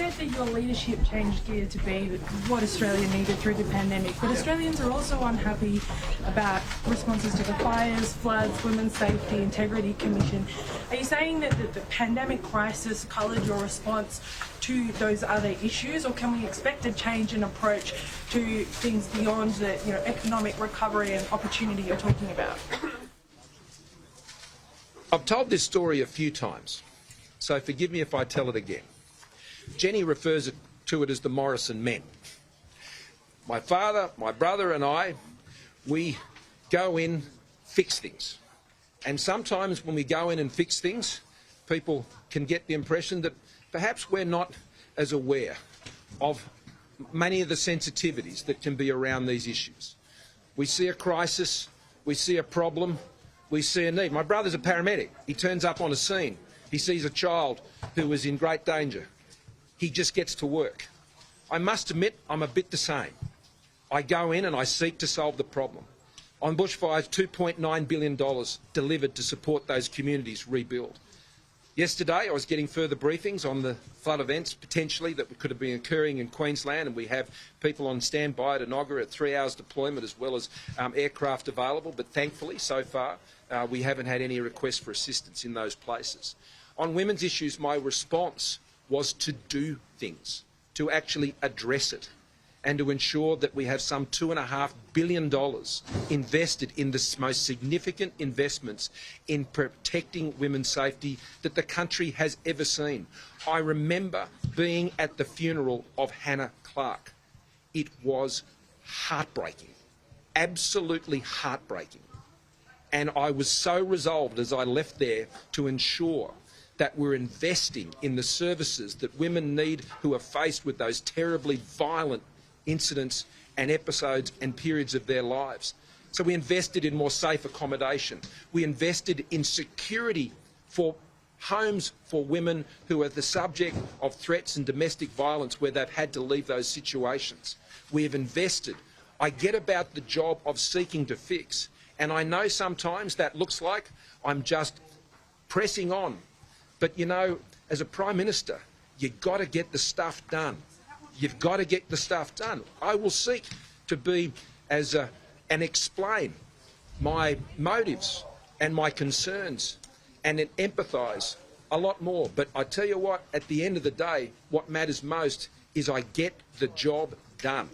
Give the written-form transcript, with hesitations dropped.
said that your leadership changed gear to be what Australia needed through the pandemic, but Australians are also unhappy about responses to the fires, floods, Women's Safety Integrity Commission. Are you saying that the pandemic crisis coloured your response to those other issues, or can we expect a change in approach to things beyond the economic recovery and opportunity you're talking about? I've told this story a few times, so forgive me if I tell it again. Jenny refers to it as the Morrison men. My father, my brother and I, we go in, fix things. And sometimes when we go in and fix things, people can get the impression that perhaps we're not as aware of many of the sensitivities that can be around these issues. We see a crisis, we see a problem, we see a need. My brother's a paramedic. He turns up on a scene. He sees a child who is in great danger. He just gets to work. I must admit, I'm a bit the same. I go in and I seek to solve the problem. On bushfires, $2.9 billion delivered to support those communities rebuild. Yesterday, I was getting further briefings on the flood events, potentially, that could have been occurring in Queensland, and we have people on standby at Enoggera at 3 hours deployment, as well as aircraft available. But thankfully, so far, we haven't had any requests for assistance in those places. On women's issues, my response was to do things, to actually address it, and to ensure that we have some $2.5 billion invested in the most significant investments in protecting women's safety that the country has ever seen. I remember being at the funeral of Hannah Clark. It was heartbreaking, absolutely heartbreaking. And I was so resolved as I left there to ensure that we're investing in the services that women need who are faced with those terribly violent incidents and episodes and periods of their lives. So we invested in more safe accommodation. We invested in security for homes for women who are the subject of threats and domestic violence where they've had to leave those situations. We have invested. I get about the job of seeking to fix, and I know sometimes that looks like I'm just pressing on. But, you know, as a Prime Minister, you've got to get the stuff done. You've got to get the stuff done. I will seek to be and explain my motives and my concerns and empathise a lot more. But I tell you what, at the end of the day, what matters most is I get the job done.